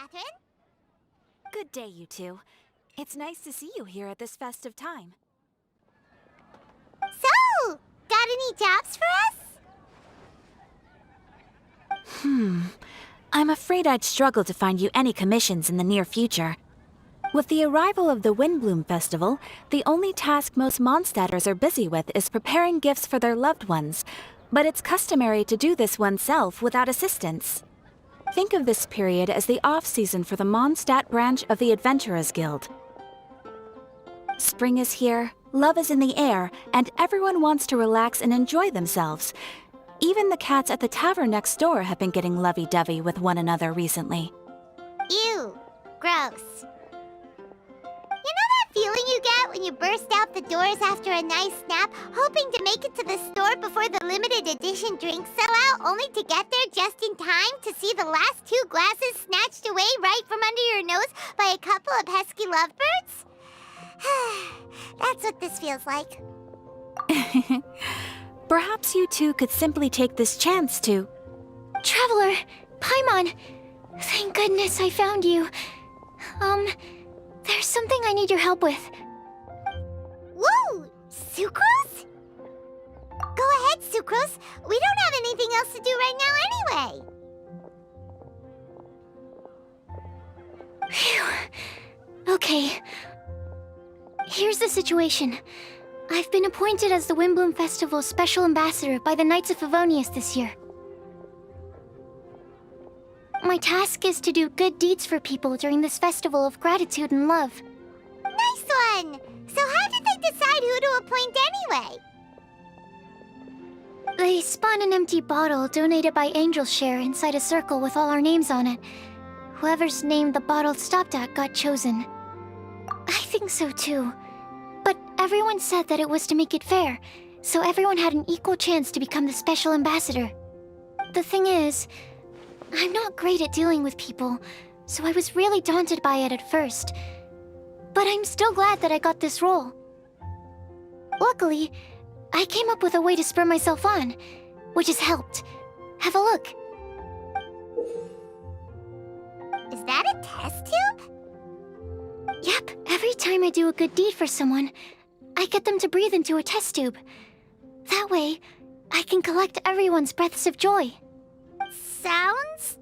Catherine. Good day, you two. It's nice to see you here at this festive time. So, got any jobs for us? I'm afraid I'd struggle to find you any commissions in the near future. With the arrival of the Windblume Festival, the only task most Mondstadters are busy with is preparing gifts for their loved ones, but it's customary to do this oneself without assistance. Think of this period as the off-season for the Mondstadt branch of the Adventurers Guild. Spring is here, love is in the air, and everyone wants to relax and enjoy themselves. Even the cats at the tavern next door have been getting lovey-dovey with one another recently. Ew, gross. You know that feeling you get when you burst out the doors after a nice nap, hoping to make it to the store before the limited edition drinks sell out, only to get there just in time to see the last 2 glasses snatched away right from under your nose by a couple of pesky lovebirds? That's what this feels like. Perhaps you two could simply take this chance to... Traveler! Paimon! Thank goodness I found you. There's something I need your help with. Whoa! Sucrose? Go ahead, Sucrose. We don't have anything else to do right now anyway. Phew. Okay. Here's the situation. I've been appointed as the Windblume Festival's special ambassador by the Knights of Favonius this year. My task is to do good deeds for people during this festival of gratitude and love. Nice one! So how did they decide who to appoint anyway? They spun an empty bottle donated by Angel's Share inside a circle with all our names on it. Whoever's name the bottle stopped at got chosen. I think so too. But everyone said that it was to make it fair, so everyone had an equal chance to become the special ambassador. The thing is, I'm not great at dealing with people, so I was really daunted by it at first. But I'm still glad that I got this role. Luckily, I came up with a way to spur myself on, which has helped. Have a look. Is that a test tube? Yep, every time I do a good deed for someone, I get them to breathe into a test tube. That way, I can collect everyone's breaths of joy. Sounds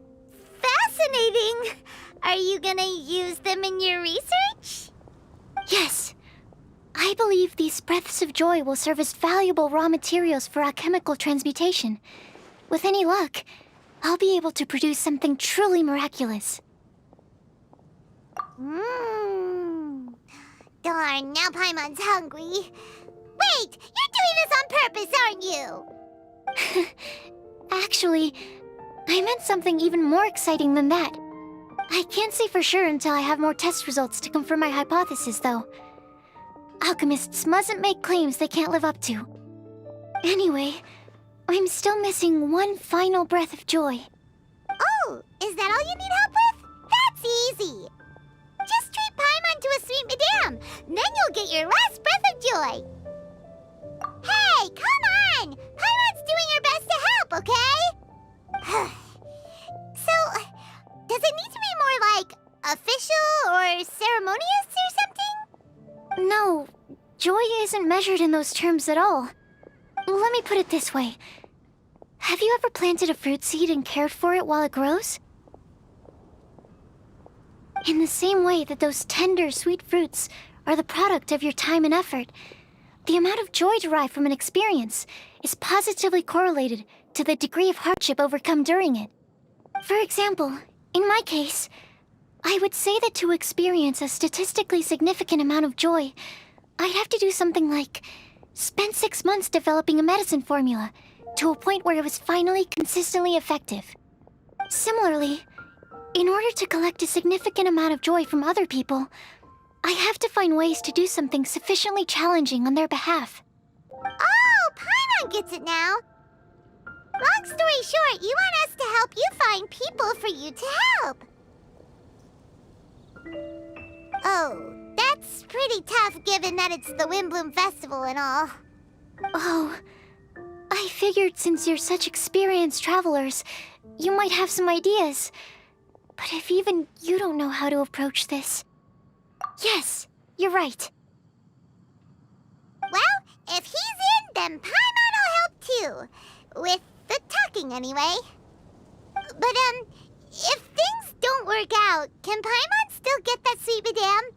fascinating. Are you gonna use them in your research? Yes. I believe these breaths of joy will serve as valuable raw materials for alchemical transmutation. With any luck, I'll be able to produce something truly miraculous. Darn, now Paimon's hungry. Wait, you're doing this on purpose, aren't you? Actually, I meant something even more exciting than that. I can't say for sure until I have more test results to confirm my hypothesis, though. Alchemists mustn't make claims they can't live up to. Anyway, I'm still missing one final breath of joy. Oh, is that all you need help with? That's easy. Just treat Paimon to a sweet madame, then you'll get your last breath of joy. Hey, come on! Paimon's doing her best to help, okay? So, does it need to be more like official or ceremonious or something? No, joy isn't measured in those terms at all. Let me put it this way. Have you ever planted a fruit seed and cared for it while it grows? In the same way that those tender, sweet fruits are the product of your time and effort, the amount of joy derived from an experience is positively correlated to the degree of hardship overcome during it. For example, in my case, I would say that to experience a statistically significant amount of joy, I'd have to do something like spend 6 months developing a medicine formula to a point where it was finally consistently effective. Similarly, in order to collect a significant amount of joy from other people, I have to find ways to do something sufficiently challenging on their behalf. Oh, Paimon gets it now. Long story short, you want us to help you find people for you to help. Oh, that's pretty tough given that it's the Windblume Festival and all. Oh, I figured since you're such experienced travelers, you might have some ideas. But if even you don't know how to approach this... Yes, you're right. Well, if he's in, then Paimon will help too. With the talking, anyway. But, if things don't work out, can Paimon still get that sweet madame?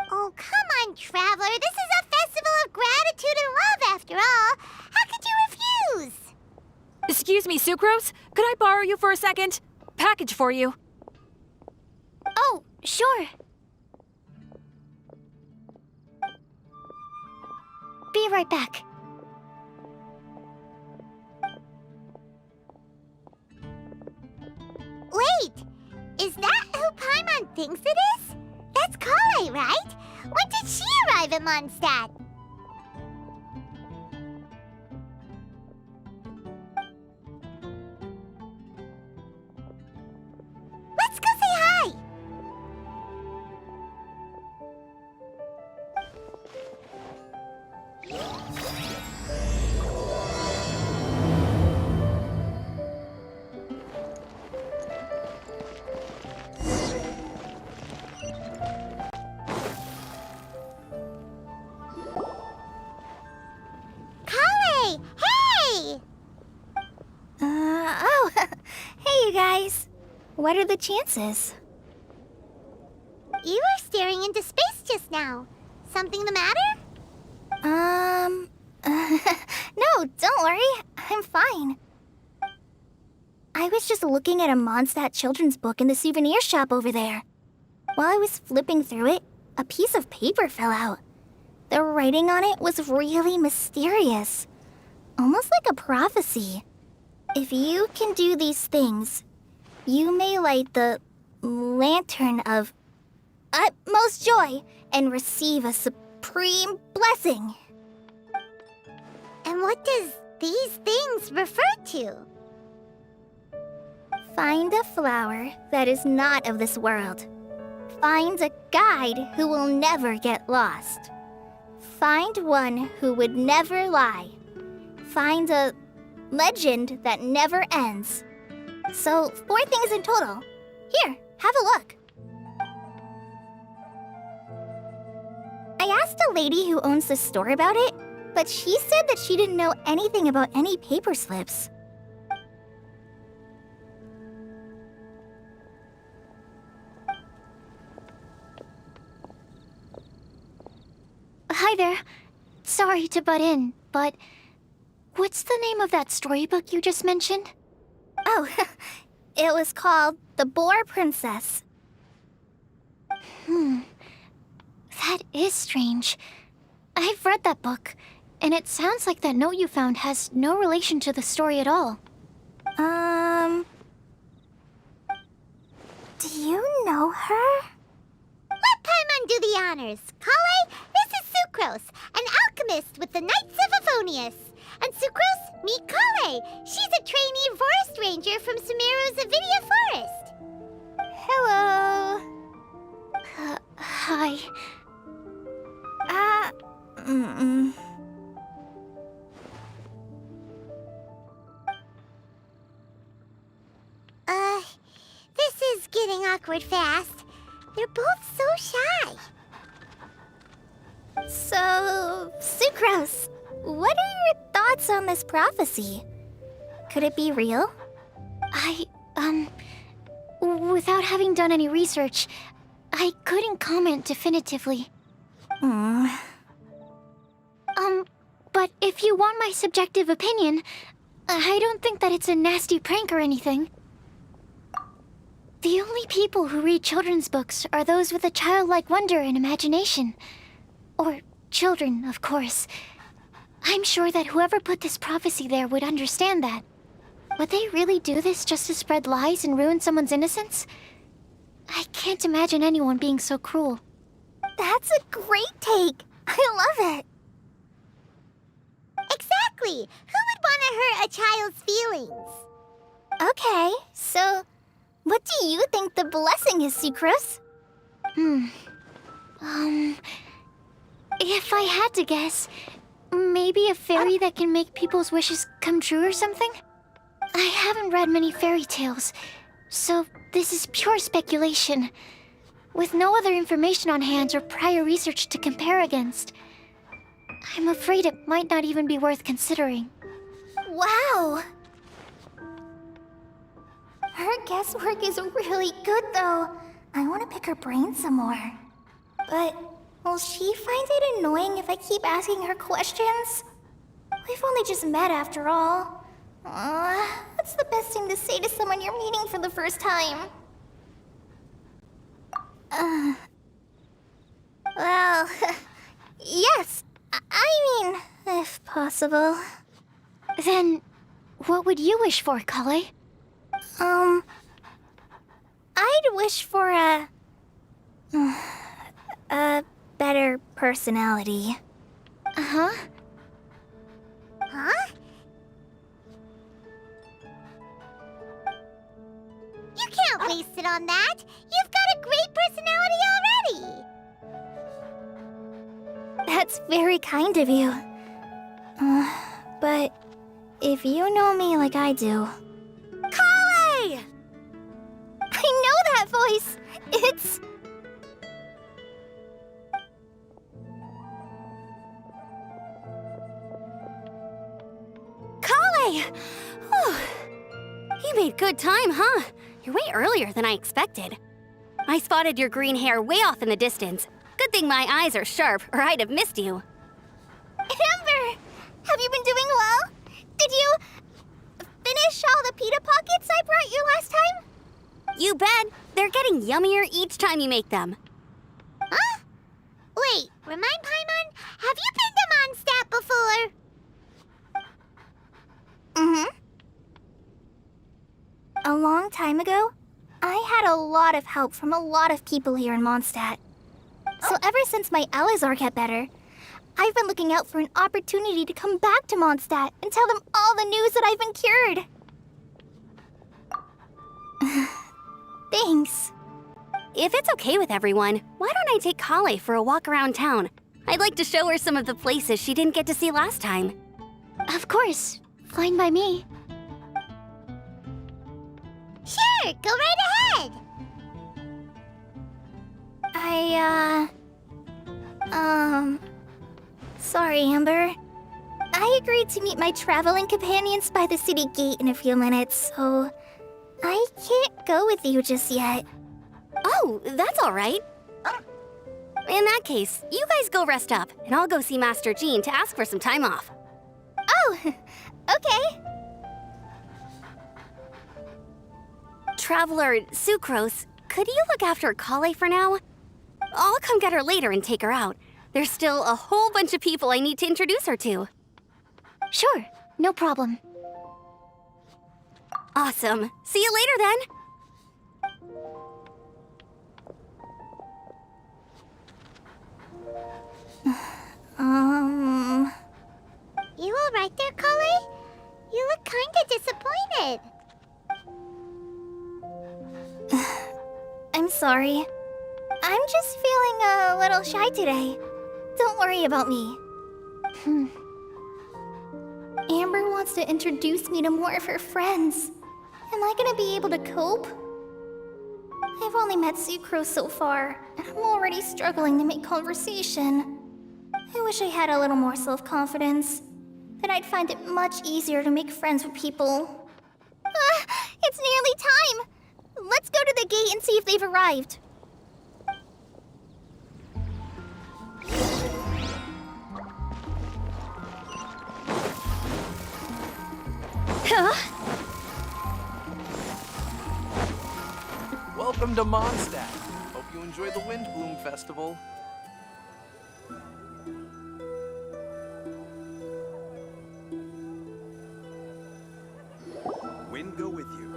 Oh, come on, Traveler. This is a festival of gratitude and love, after all. How could you refuse? Excuse me, Sucrose? Could I borrow you for a second? Package for you. Oh, sure. Be right back. Wait! Is that who Paimon thinks it is? That's Kale, right? When did she arrive at Mondstadt? Let's go say hi! Kale! Hey! Oh, hey you guys. What are the chances? You were staring into space just now. Something the matter? No, don't worry. I'm fine. I was just looking at a Mondstadt children's book in the souvenir shop over there. While I was flipping through it, a piece of paper fell out. The writing on it was really mysterious. Almost like a prophecy. If you can do these things, you may light the lantern of utmost joy and receive a supreme blessing. And what does these things refer to? Find a flower that is not of this world. Find a guide who will never get lost. Find one who would never lie. Find a legend that never ends. So, 4 things in total. Here, have a look. I asked a lady who owns the store about it, but she said that she didn't know anything about any paper slips. Hi there. Sorry to butt in, but what's the name of that storybook you just mentioned? Oh, it was called The Boar Princess. That is strange. I've read that book, and it sounds like that note you found has no relation to the story at all. Do you know her? Let Paimon do the honors. Kale, this is Sucrose, an alchemist with the Knights of Aphonius. And Sucrose, meet Kale. She's a trainee forest ranger from Sumeru's Avidia Forest. Hello. Hi. This is getting awkward fast. They're both so shy. So, Sucrose, what are your thoughts on this prophecy? Could it be real? Without having done any research, I couldn't comment definitively. But if you want my subjective opinion, I don't think that it's a nasty prank or anything. The only people who read children's books are those with a childlike wonder and imagination. Or children, of course. I'm sure that whoever put this prophecy there would understand that. Would they really do this just to spread lies and ruin someone's innocence? I can't imagine anyone being so cruel. That's a great take. I love it. Exactly. Who would want to hurt a child's feelings? Okay, so what do you think the blessing is, Sucrose? If I had to guess, maybe a fairy that can make people's wishes come true or something? I haven't read many fairy tales, so this is pure speculation. With no other information on hand or prior research to compare against, I'm afraid it might not even be worth considering. Wow! Her guesswork is really good, though. I want to pick her brain some more. But will she find it annoying if I keep asking her questions? We've only just met after all. What's the best thing to say to someone you're meeting for the first time? Well, yes. I mean, if possible. Then, what would you wish for, Kale? I'd wish for a better personality. Uh-huh. Huh? You can't waste it on that. You've got a great personality already. That's very kind of you. But if you know me like I do... Kale! I know that voice. It's... Kale! Oh, you made good time, huh? You're way earlier than I expected. I spotted your green hair way off in the distance. Good thing my eyes are sharp, or I'd have missed you. Amber! Have you been doing well? Did you finish all the pita pockets I brought you last time? You bet. They're getting yummier each time you make them. Huh? Wait, remind Paimon, have you been to Mondstadt before? A long time ago, I had a lot of help from a lot of people here in Mondstadt. So ever since my Elizar got better, I've been looking out for an opportunity to come back to Mondstadt and tell them all the news that I've been cured. Thanks. If it's okay with everyone, why don't I take Kale for a walk around town? I'd like to show her some of the places she didn't get to see last time. Of course. Fine by me. Sure, go right ahead. Sorry, Amber. I agreed to meet my traveling companions by the city gate in a few minutes, so I can't go with you just yet. Oh, that's all right. In that case, you guys go rest up, and I'll go see Master Jean to ask for some time off. Oh, okay. Traveler Sucrose, could you look after Kale for now? I'll come get her later and take her out. There's still a whole bunch of people I need to introduce her to. Sure, no problem. Awesome. See you later then. You all right there, Kale? You look kinda disappointed. I'm sorry. I'm just feeling a little shy today. Don't worry about me. Amber wants to introduce me to more of her friends. Am I gonna be able to cope? I've only met Sucrose so far, and I'm already struggling to make conversation. I wish I had a little more self-confidence. Then I'd find it much easier to make friends with people. It's nearly time! Let's go to the gate and see if they've arrived. Welcome to Mondstadt. Hope you enjoy the Windblume Festival. Wind go with you.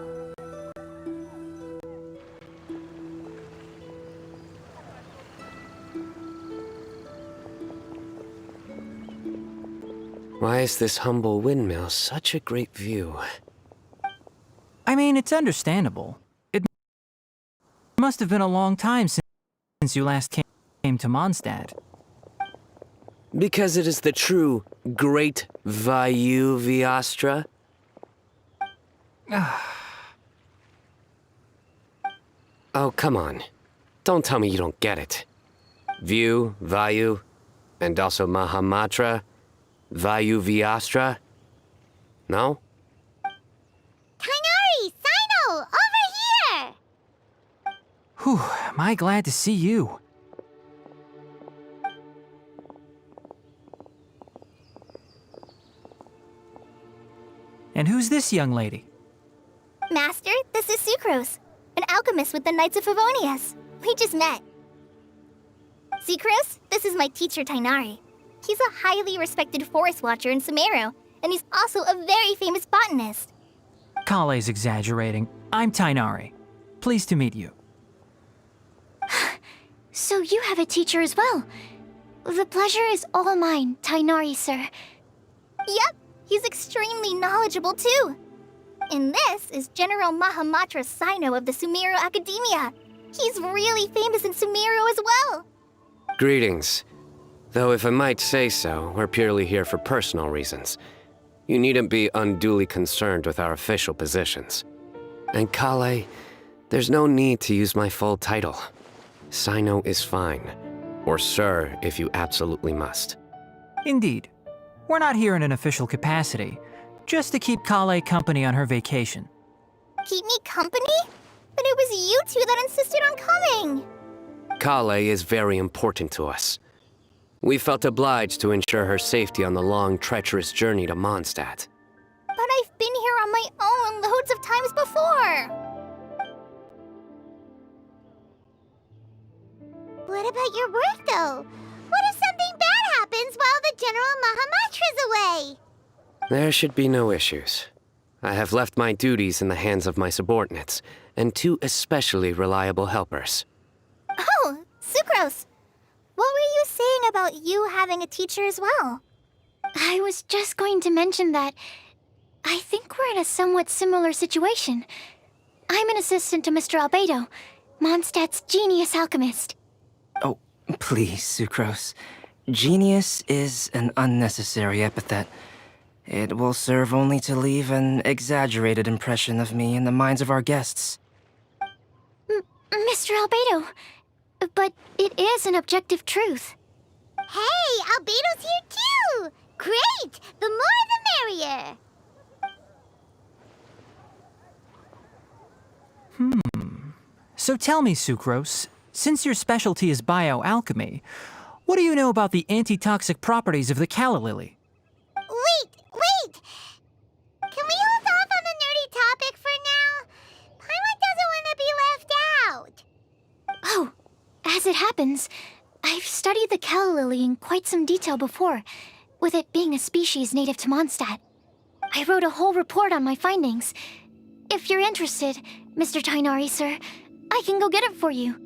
Why is this humble windmill such a great view? I mean, it's understandable. It must have been a long time since you last came to Mondstadt. Because it is the true Great Vayu Viastra? Oh, come on. Don't tell me you don't get it. View, Vayu, and also Mahamatra, Vayu Vyastra? No? Kainari! Sino! Over here! Whew, am I glad to see you. And who's this young lady? Master, this is Sucrose, an alchemist with the Knights of Favonius. We just met. Sucrose, this is my teacher Tainari. He's a highly respected forest watcher in Sumeru, and he's also a very famous botanist. Kale's exaggerating. I'm Tainari. Pleased to meet you. So you have a teacher as well. The pleasure is all mine, Tainari, sir. Yep, he's extremely knowledgeable too. And this is General Mahamatra Sino of the Sumeru Academia. He's really famous in Sumeru as well. Greetings. Though if I might say so, we're purely here for personal reasons. You needn't be unduly concerned with our official positions. And Kale, there's no need to use my full title. Sino is fine. Or sir, if you absolutely must. Indeed. We're not here in an official capacity, just to keep Kale company on her vacation. Keep me company? But it was you two that insisted on coming. Kale is very important to us. We felt obliged to ensure her safety on the long, treacherous journey to Mondstadt. But I've been here on my own loads of times before. What about your work, though? What if something bad happens while the General Mahamatra's away? There should be no issues. I have left my duties in the hands of my subordinates, and two especially reliable helpers. Oh, Sucrose. What were you saying about you having a teacher as well? I was just going to mention that I think we're in a somewhat similar situation. I'm an assistant to Mr. Albedo, Mondstadt's genius alchemist. Oh, please, Sucrose. Genius is an unnecessary epithet. It will serve only to leave an exaggerated impression of me in the minds of our guests. Mr. Albedo, but it is an objective truth. Hey, Albedo's here too! Great! The more the merrier! So tell me, Sucrose, since your specialty is bioalchemy, what do you know about the antitoxic properties of the calla lily? Wait! Can we hold off on the nerdy topic for now? Paimon doesn't want to be left out. Oh, as it happens, I've studied the calla lily in quite some detail before, with it being a species native to Mondstadt. I wrote a whole report on my findings. If you're interested, Mr. Tainari, sir, I can go get it for you.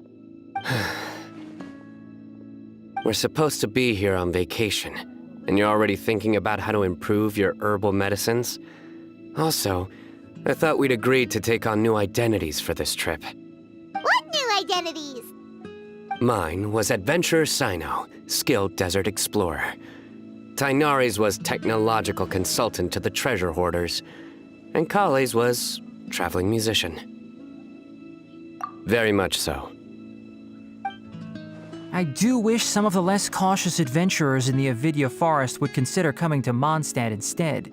We're supposed to be here on vacation, and you're already thinking about how to improve your herbal medicines? Also, I thought we'd agreed to take on new identities for this trip. What new identities? Mine was Adventurer Sino, skilled desert explorer. Tainari's was technological consultant to the treasure hoarders, and Kale's was traveling musician. Very much so. I do wish some of the less cautious adventurers in the Avidya forest would consider coming to Mondstadt instead.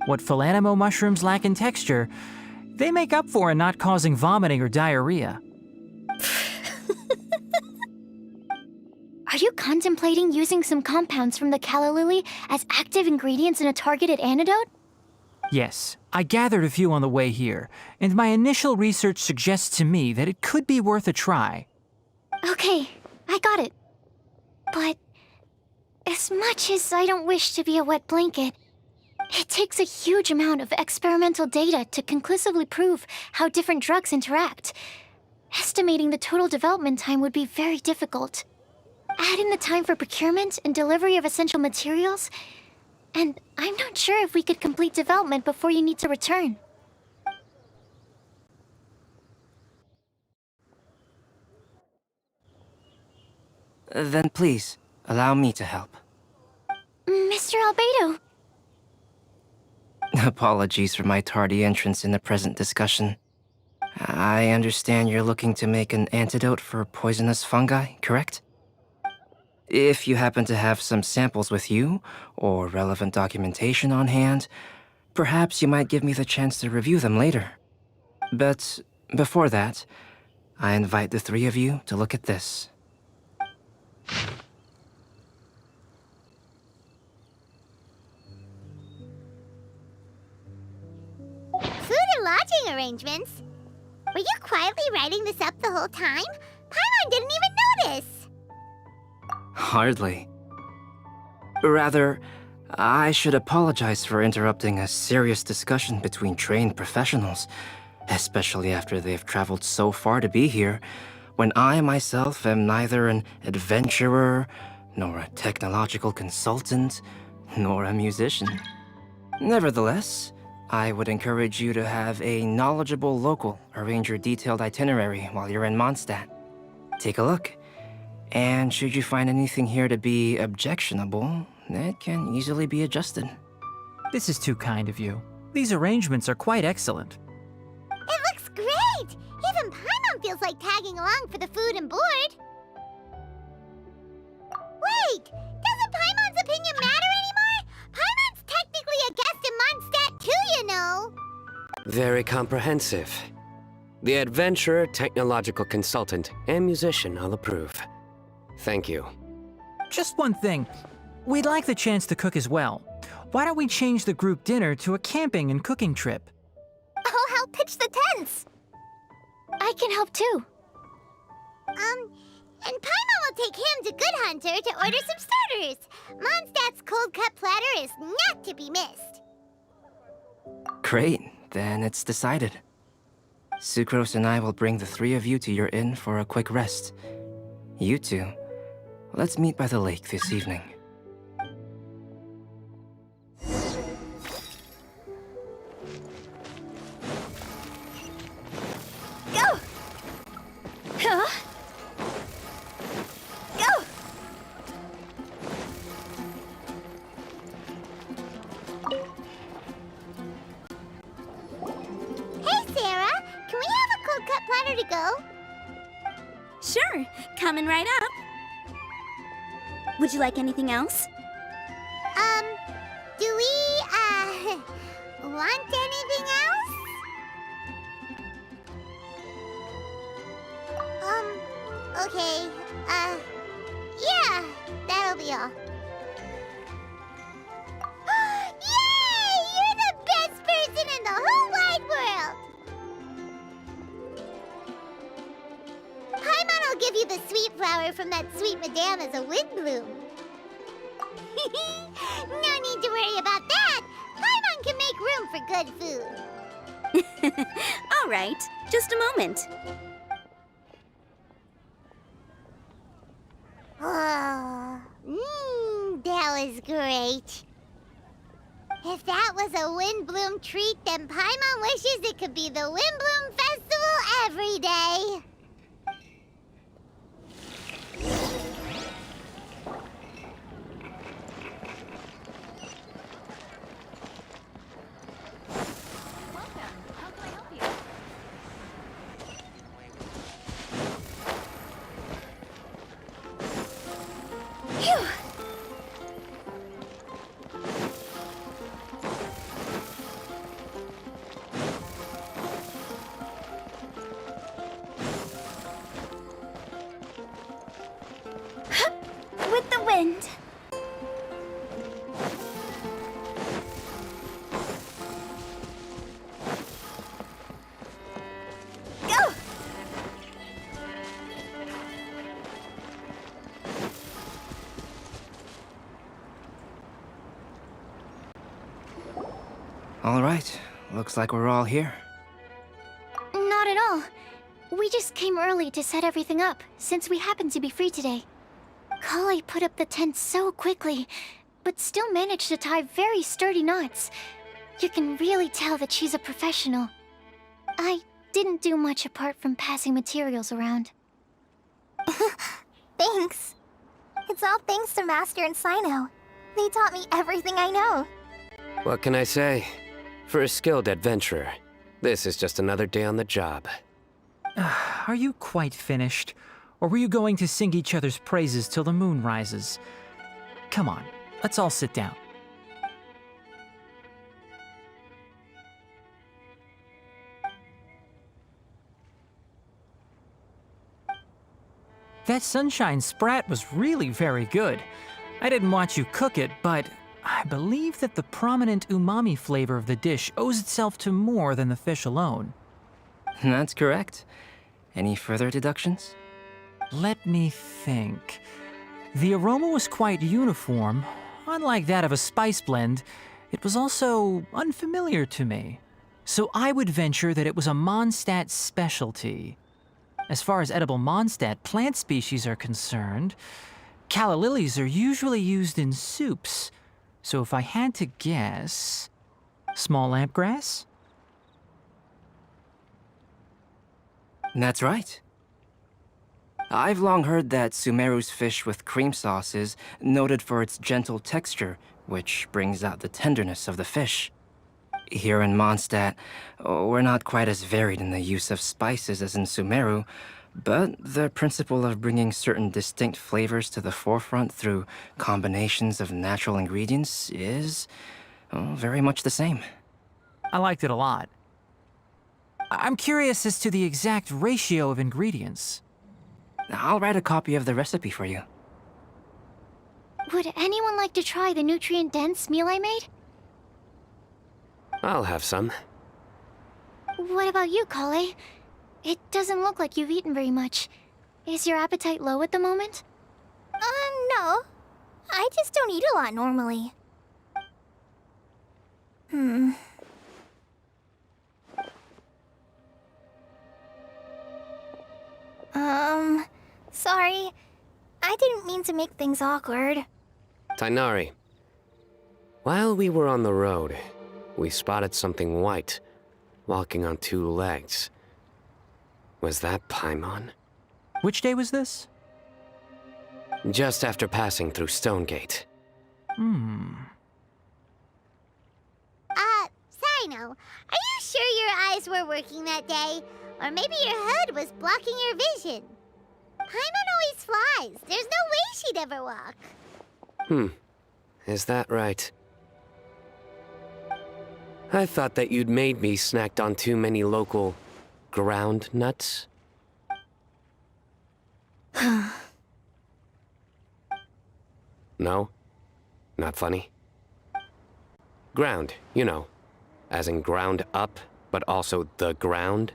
What Philanimo mushrooms lack in texture, they make up for in not causing vomiting or diarrhea. Are you contemplating using some compounds from the calla lily as active ingredients in a targeted antidote? Yes, I gathered a few on the way here, and my initial research suggests to me that it could be worth a try. Okay, I got it. But as much as I don't wish to be a wet blanket, it takes a huge amount of experimental data to conclusively prove how different drugs interact. Estimating the total development time would be very difficult. Add in the time for procurement and delivery of essential materials, and I'm not sure if we could complete development before you need to return. Then please, allow me to help. Mr. Albedo. Apologies for my tardy entrance in the present discussion. I understand you're looking to make an antidote for poisonous fungi, correct? If you happen to have some samples with you, or relevant documentation on hand, perhaps you might give me the chance to review them later. But before that, I invite the three of you to look at this. Food and lodging arrangements? Were you quietly writing this up the whole time? Paimon didn't even notice! Hardly. Rather, I should apologize for interrupting a serious discussion between trained professionals, especially after they've traveled so far to be here, when I myself am neither an adventurer, nor a technological consultant, nor a musician. Nevertheless, I would encourage you to have a knowledgeable local arrange your detailed itinerary while you're in Mondstadt. Take a look, and should you find anything here to be objectionable, it can easily be adjusted. This is too kind of you. These arrangements are quite excellent. It looks great! Even Paimon feels like tagging along for the food and board. Wait! Doesn't Paimon's opinion matter anymore? Paimon's technically a guest in Mondstadt too, you know! Very comprehensive. The adventurer, technological consultant, and musician all approve. Thank you. Just one thing. We'd like the chance to cook as well. Why don't we change the group dinner to a camping and cooking trip? I'll help pitch the tents! I can help too. And Paimon will take him to Good Hunter to order some starters. Mondstadt's cold-cut platter is not to be missed. Great, then it's decided. Sucrose and I will bring the three of you to your inn for a quick rest. You two, let's meet by the lake this evening. Go! Huh? Go! Hey, Sarah! Can we have a cold-cut platter to go? Sure, coming right up. Would you like anything else? Do we, want anything else? Okay, yeah, that'll be all. Yay! You're the best person in the whole wide world! Paimon will give you the sweet flower from that sweet madame as a Windblume. No need to worry about that. Paimon can make room for good food. All right, just a moment. Oh, that was great. If that was a Windblume treat, then Paimon wishes it could be the Windblume Festival every day. With the wind. Go! All right, looks like we're all here. Not at all. We just came early to set everything up, since we happen to be free today. Kale put up the tent so quickly, but still managed to tie very sturdy knots. You can really tell that she's a professional. I didn't do much apart from passing materials around. Thanks. It's all thanks to Master and Sino. They taught me everything I know. What can I say? For a skilled adventurer, this is just another day on the job. Are you quite finished? Or were you going to sing each other's praises till the moon rises? Come on, let's all sit down. That sunshine sprat was really very good. I didn't watch you cook it, but I believe that the prominent umami flavor of the dish owes itself to more than the fish alone. That's correct. Any further deductions? Let me think. The aroma was quite uniform. Unlike that of a spice blend, it was also unfamiliar to me. So I would venture that it was a Mondstadt specialty. As far as edible Mondstadt plant species are concerned, calla lilies are usually used in soups. So if I had to guess... small lampgrass? That's right. I've long heard that Sumeru's fish with cream sauce is noted for its gentle texture, which brings out the tenderness of the fish. Here in Mondstadt, we're not quite as varied in the use of spices as in Sumeru, but the principle of bringing certain distinct flavors to the forefront through combinations of natural ingredients is very much the same. I liked it a lot. I'm curious as to the exact ratio of ingredients. I'll write a copy of the recipe for you. Would anyone like to try the nutrient-dense meal I made? I'll have some. What about you, Kale? It doesn't look like you've eaten very much. Is your appetite low at the moment? No. I just don't eat a lot normally. Sorry. I didn't mean to make things awkward. Tainari, while we were on the road, we spotted something white, walking on two legs. Was that Paimon? Which day was this? Just after passing through Stonegate. Sino, are you sure your eyes were working that day? Or maybe your hood was blocking your vision? Paimon always flies. There's no way she'd ever walk. Is that right? I thought that you'd made me snacked on too many local ground nuts. No? Not funny? Ground, you know. As in ground up, but also the ground.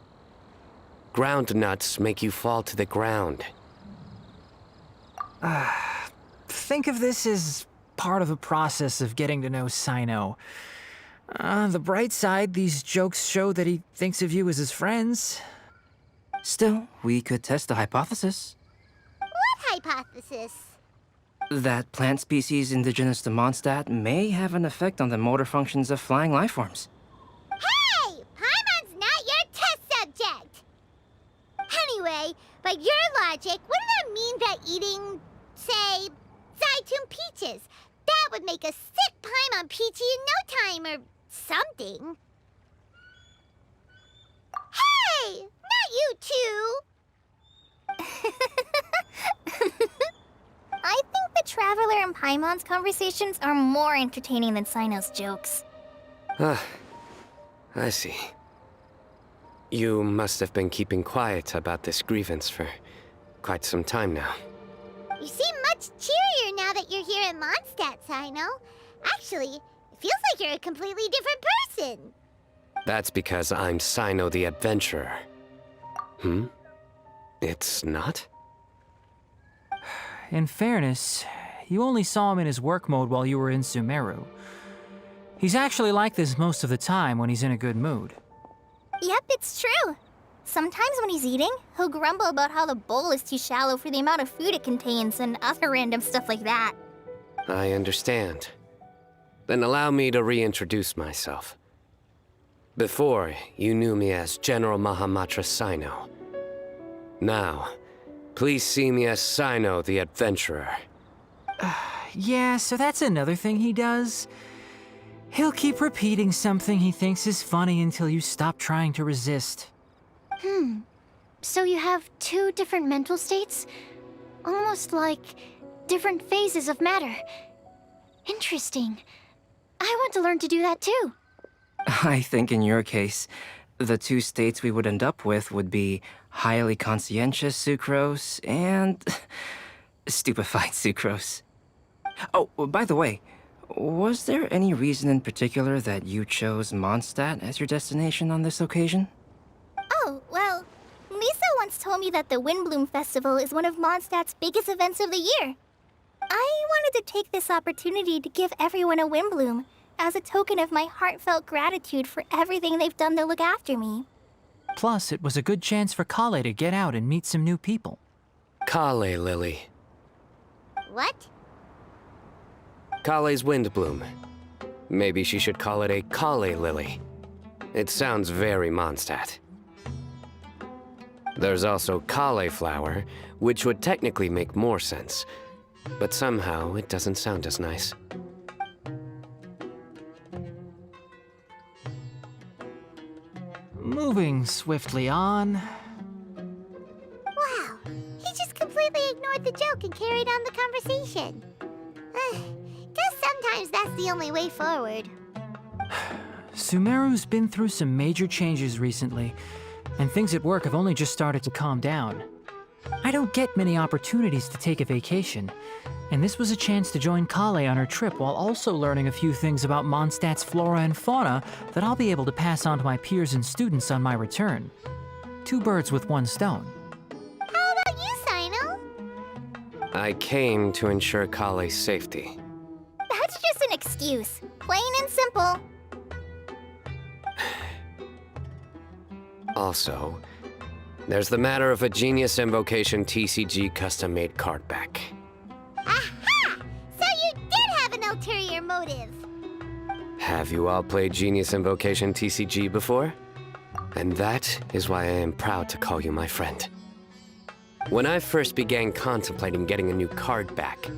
Ground nuts make you fall to the ground. Think of this as part of a process of getting to know Sino. The bright side, these jokes show that he thinks of you as his friends. Still, we could test the hypothesis. What hypothesis? That plant species indigenous to Mondstadt may have an effect on the motor functions of flying lifeforms. Hey! Paimon's not your test subject! Anyway, by your logic, wouldn't that mean that eating, say, Zaitun peaches, that would make a sick Paimon peachy in no time or something? Hey! Not you two! I think the Traveler and Paimon's conversations are more entertaining than Sino's jokes. I see. You must have been keeping quiet about this grievance for quite some time now. You seem much cheerier now that you're here in Mondstadt, Sino. Actually, it feels like you're a completely different person. That's because I'm Sino the Adventurer. It's not? In fairness, you only saw him in his work mode while you were in Sumeru. He's actually like this most of the time when he's in a good mood. Yep, it's true. Sometimes when he's eating, he'll grumble about how the bowl is too shallow for the amount of food it contains and other random stuff like that. I understand. Then allow me to reintroduce myself. Before, you knew me as General Mahamatra Sino. Now, please see me as Sino the Adventurer. Yeah, so that's another thing he does. He'll keep repeating something he thinks is funny until you stop trying to resist. So you have two different mental states? Almost like different phases of matter. Interesting. I want to learn to do that too. I think in your case, the two states we would end up with would be highly conscientious sucrose and stupefied sucrose. Oh, by the way, was there any reason in particular that you chose Mondstadt as your destination on this occasion? Oh, well, Lisa once told me that the Windblume Festival is one of Mondstadt's biggest events of the year. I wanted to take this opportunity to give everyone a Windblume as a token of my heartfelt gratitude for everything they've done to look after me. Plus, it was a good chance for Kale to get out and meet some new people. Kale Lily. What? Kale's Windblume. Maybe she should call it a Kale Lily. It sounds very Mondstadt. There's also cauliflower, which would technically make more sense, but somehow it doesn't sound as nice. Moving swiftly on. Wow, he just completely ignored the joke and carried on the conversation. Guess sometimes that's the only way forward. Sumeru's been through some major changes recently, and things at work have only just started to calm down. I don't get many opportunities to take a vacation, and this was a chance to join Kale on her trip while also learning a few things about Mondstadt's flora and fauna that I'll be able to pass on to my peers and students on my return. Two birds with one stone. How about you, Sino? I came to ensure Kale's safety. That's just an excuse. Plain and simple. Also, there's the matter of a Genius Invocation TCG custom-made card back. Aha! So you did have an ulterior motive. Have you all played Genius Invocation TCG before? And that is why I am proud to call you my friend. When I first began contemplating getting a new card back,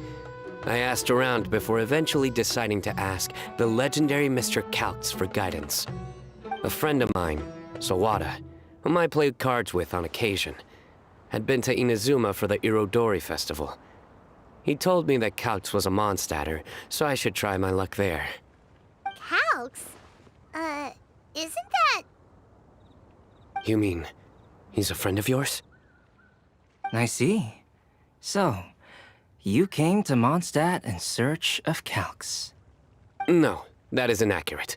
I asked around before eventually deciding to ask the legendary Mr. Calx for guidance. A friend of mine, Sawada, whom I played cards with on occasion, had been to Inazuma for the Irodori Festival. He told me that Calx was a Mondstadter, so I should try my luck there. Calx? Isn't that... You mean, he's a friend of yours? I see. So, you came to Mondstadt in search of Calx. No, that is inaccurate.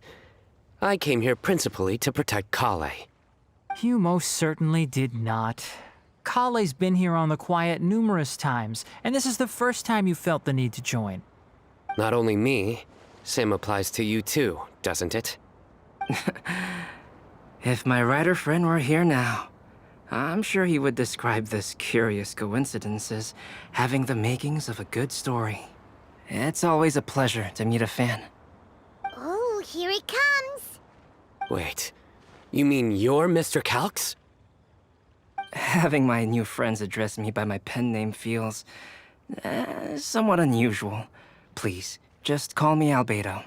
I came here principally to protect Kale. You most certainly did not. Kale's been here on the quiet numerous times, and this is the first time you felt the need to join. Not only me, same applies to you too, doesn't it? If my writer friend were here now, I'm sure he would describe this curious coincidence as having the makings of a good story. It's always a pleasure to meet a fan. Oh, here he comes. Wait, you mean you're Mr. Calx? Having my new friends address me by my pen name feels somewhat unusual. Please, just call me Albedo.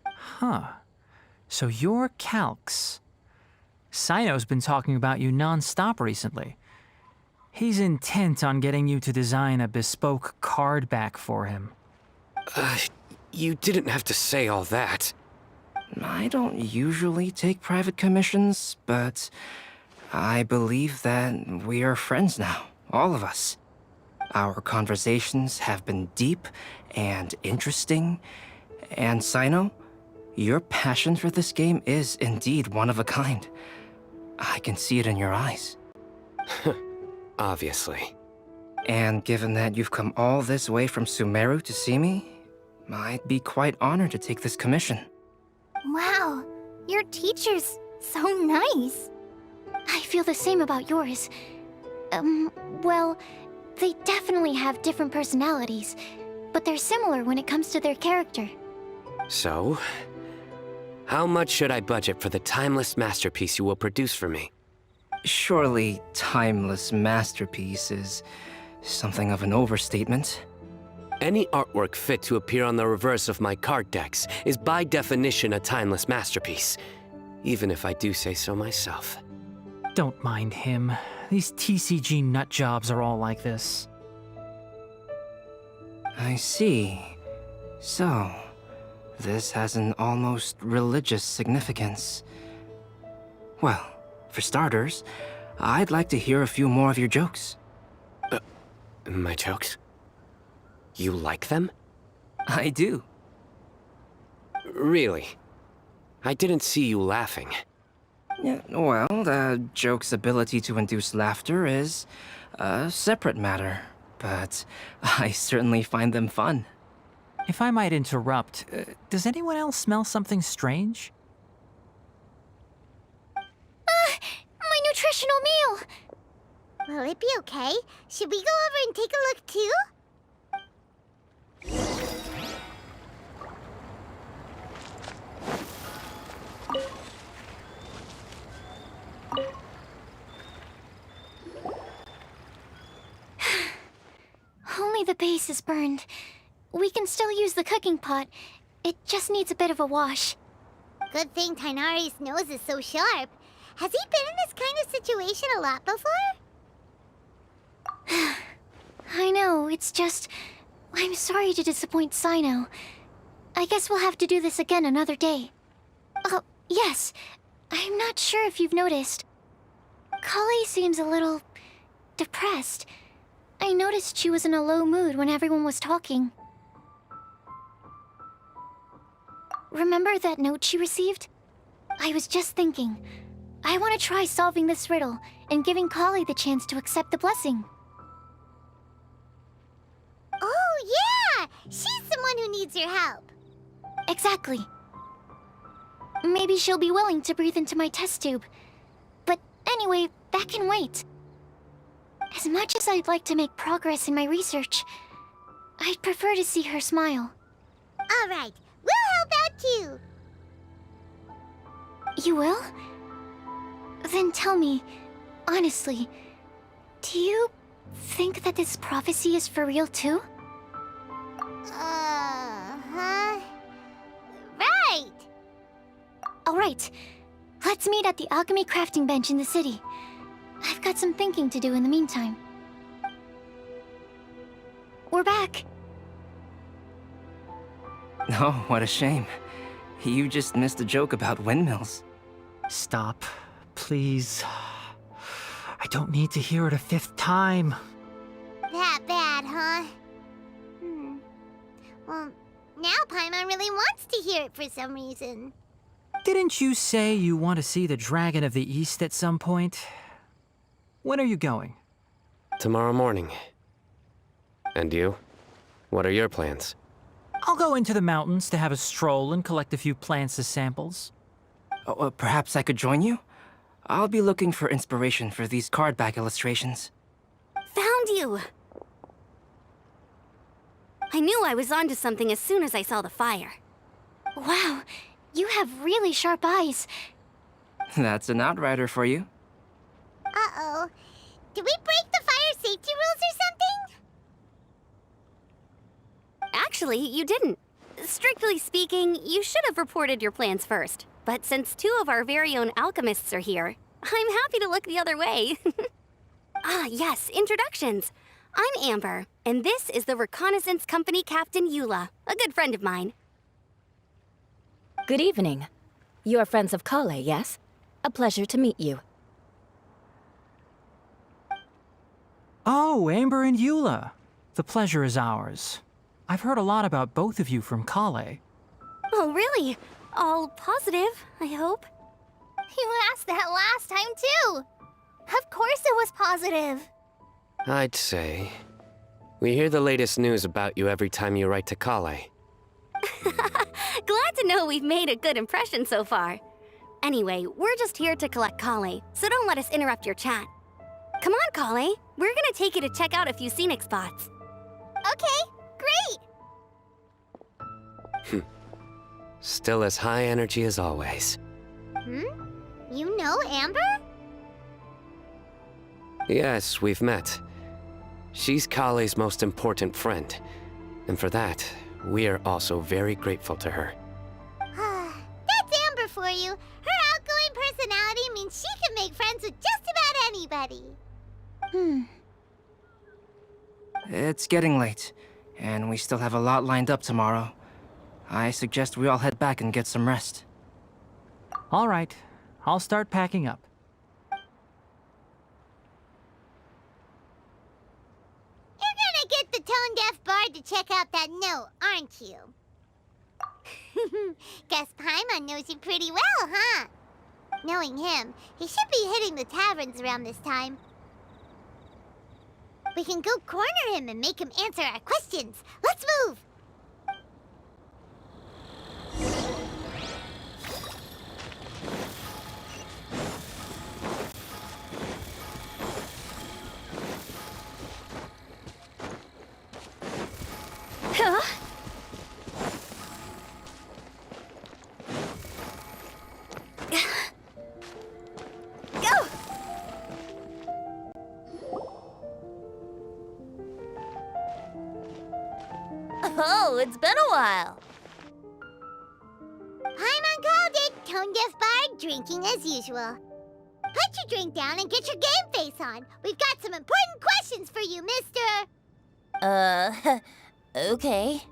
Huh. So you're Calx. Sino's been talking about you non-stop recently. He's intent on getting you to design a bespoke card back for him. You didn't have to say all that. I don't usually take private commissions, but I believe that we are friends now, all of us. Our conversations have been deep and interesting, and Sino, your passion for this game is indeed one of a kind. I can see it in your eyes. Obviously. And given that you've come all this way from Sumeru to see me, I'd be quite honored to take this commission. Wow, your teacher's so nice. I feel the same about yours. Well, they definitely have different personalities, but they're similar when it comes to their character. So, how much should I budget for the timeless masterpiece you will produce for me? Surely, timeless masterpiece is something of an overstatement. Any artwork fit to appear on the reverse of my card decks is by definition a timeless masterpiece, even if I do say so myself. Don't mind him. These TCG nutjobs are all like this. I see. So, this has an almost religious significance. Well, for starters, I'd like to hear a few more of your jokes. My jokes? You like them? I do. Really? I didn't see you laughing. Yeah, well, the joke's ability to induce laughter is a separate matter, but I certainly find them fun. If I might interrupt, does anyone else smell something strange? My nutritional meal! Will it be okay? Should we go over and take a look too? Only the base is burned. We can still use the cooking pot. It just needs a bit of a wash. Good thing Tainari's nose is so sharp. Has he been in this kind of situation a lot before? I know, it's just... I'm sorry to disappoint Sino. I guess we'll have to do this again another day. Oh, yes. I'm not sure if you've noticed. Kali seems a little... depressed. I noticed she was in a low mood when everyone was talking. Remember that note she received? I was just thinking. I want to try solving this riddle and giving Kali the chance to accept the blessing. Oh, yeah! She's someone who needs your help. Exactly. Maybe she'll be willing to breathe into my test tube. But anyway, that can wait. As much as I'd like to make progress in my research, I'd prefer to see her smile. All right, we'll help out too. You will? Then tell me, honestly, do you think that this prophecy is for real too? Uh-huh. Right! Alright, let's meet at the alchemy crafting bench in the city. I've got some thinking to do in the meantime. We're back. Oh, what a shame. You just missed a joke about windmills. Stop, please. I don't need to hear it a fifth time. That bad, huh? Well, now Paimon really wants to hear it for some reason. Didn't you say you want to see the Dragon of the East at some point? When are you going? Tomorrow morning. And you? What are your plans? I'll go into the mountains to have a stroll and collect a few plants as samples. Oh, perhaps I could join you? I'll be looking for inspiration for these card back illustrations. Found you! I knew I was onto something as soon as I saw the fire. Wow, you have really sharp eyes. That's an outrider for you. Uh-oh. Did we break the fire safety rules or something? Actually, you didn't. Strictly speaking, you should have reported your plans first. But since two of our very own alchemists are here, I'm happy to look the other way. Ah, yes, introductions. I'm Amber, and this is the Reconnaissance Company Captain Eula, a good friend of mine. Good evening. You are friends of Kale, yes? A pleasure to meet you. Oh, Amber and Eula. The pleasure is ours. I've heard a lot about both of you from Kale. Oh, really? All positive, I hope. You asked that last time, too. Of course it was positive. I'd say. We hear the latest news about you every time you write to Kale. Glad to know we've made a good impression so far. Anyway, we're just here to collect Kale, so don't let us interrupt your chat. Come on, Kale. We're gonna take you to check out a few scenic spots. Okay, great. Still as high energy as always. You know Amber? Yes, we've met. She's Kale's most important friend, And for that, we are also very grateful to her. That's Amber for you. Her outgoing personality means she can make friends with just about anybody. It's getting late, and we still have a lot lined up tomorrow. I suggest we all head back and get some rest. All right, I'll start packing up. You're gonna get the tone-deaf bard to check out that note, aren't you? Guess Paimon knows you pretty well, huh? Knowing him, he should be hitting the taverns around this time. We can go corner him and make him answer our questions. Let's move! Huh? Go! Oh, it's been a while. Paimon called it, tone-deaf bard drinking as usual. Put your drink down and get your game face on. We've got some important questions for you, mister. Okay.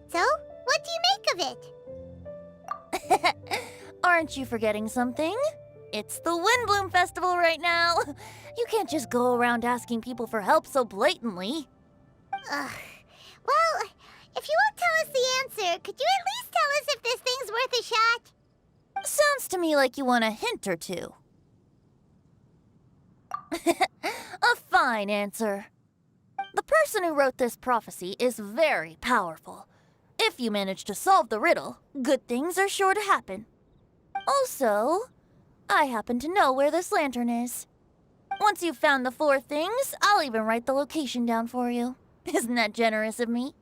So, what do you make of it? Aren't you forgetting something? It's the Windblume Festival right now. You can't just go around asking people for help so blatantly. Ugh. Well, if you won't tell us the answer, could you at least tell us if this thing's worth a shot? Sounds to me like you want a hint or two. A fine answer. The person who wrote this prophecy is very powerful. If you manage to solve the riddle, good things are sure to happen. Also, I happen to know where this lantern is. Once you've found the 4 things, I'll even write the location down for you. Isn't that generous of me?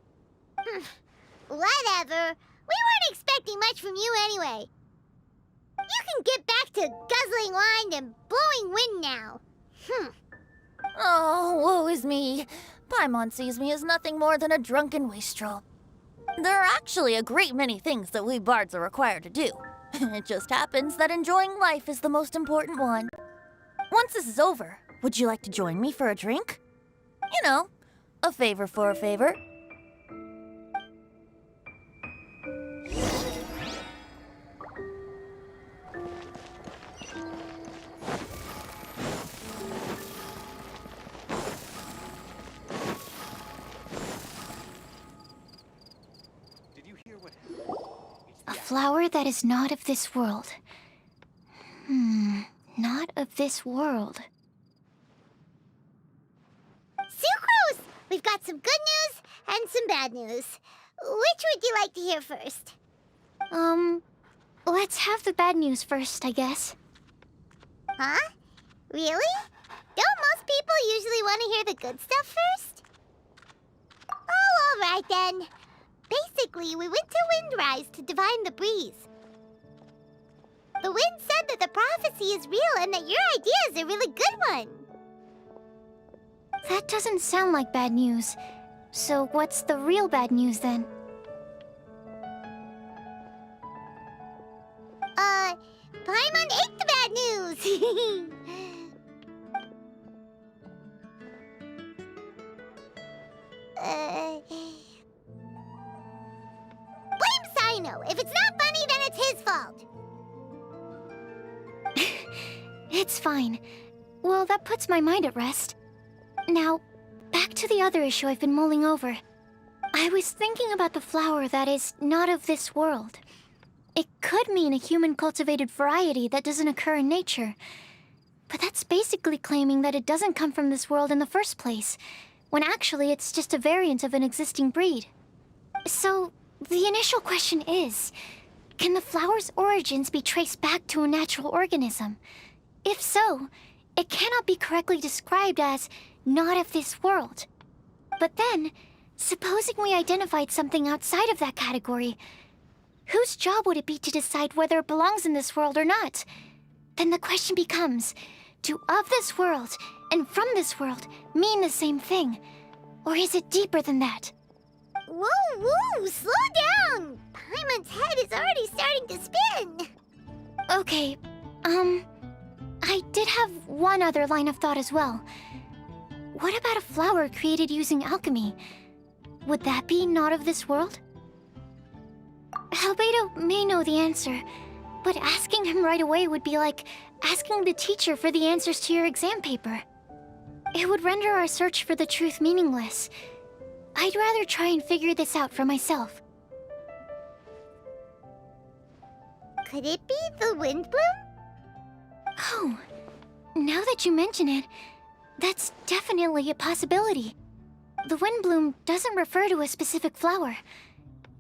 Whatever. We weren't expecting much from you anyway. You can get back to guzzling wine and blowing wind now. Oh, woe is me. Paimon sees me as nothing more than a drunken wastrel. There are actually a great many things that we bards are required to do. It just happens that enjoying life is the most important one. Once this is over, would you like to join me for a drink? You know, a favor for a favor. A flower that is not of this world. Not of this world. Sucrose! We've got some good news and some bad news. Which would you like to hear first? Let's have the bad news first, I guess. Huh? Really? Don't most people usually want to hear the good stuff first? Oh, all right then. Basically, we went to Windrise to divine the breeze. The wind said that the prophecy is real and that your idea is a really good one. That doesn't sound like bad news. So what's the real bad news then? Paimon ate the bad news! Blame Sino! If it's not funny, then it's his fault! It's fine. Well, that puts my mind at rest. Now, back to the other issue I've been mulling over. I was thinking about the flower that is not of this world. It could mean a human-cultivated variety that doesn't occur in nature. But that's basically claiming that it doesn't come from this world in the first place, when actually it's just a variant of an existing breed. So, the initial question is, can the flower's origins be traced back to a natural organism? If so, it cannot be correctly described as not of this world. But then, supposing we identified something outside of that category, whose job would it be to decide whether it belongs in this world or not? Then the question becomes, do of this world and from this world mean the same thing? Or is it deeper than that? Whoa, whoa, slow down! Paimon's head is already starting to spin. Okay, I did have one other line of thought as well. What about a flower created using alchemy? Would that be not of this world? Albedo may know the answer, but asking him right away would be like asking the teacher for the answers to your exam paper. It would render our search for the truth meaningless. I'd rather try and figure this out for myself. Could it be the Windblume? Oh, now that you mention it, that's definitely a possibility. The Windblume doesn't refer to a specific flower.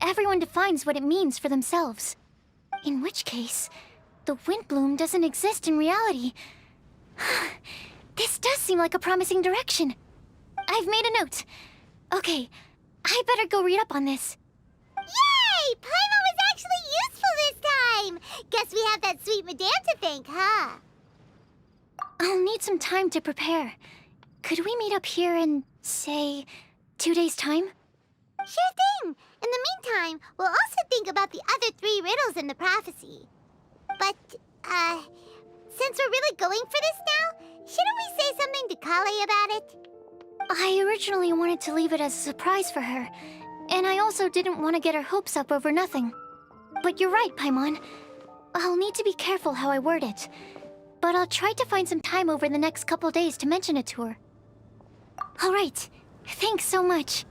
Everyone defines what it means for themselves. In which case, the Windblume doesn't exist in reality. This does seem like a promising direction. I've made a note. Okay, I better go read up on this. Yay! Paimon was actually useful this time! Guess we have that sweet madame to thank, huh? I'll need some time to prepare. Could we meet up here in, say, 2 days' time? Sure thing! In the meantime, we'll also think about the other 3 riddles in the prophecy. But, since we're really going for this now, shouldn't we say something to Kale about it? I originally wanted to leave it as a surprise for her, and I also didn't want to get her hopes up over nothing. But you're right, Paimon. I'll need to be careful how I word it. But I'll try to find some time over the next couple days to mention it to her. All right. Thanks so much.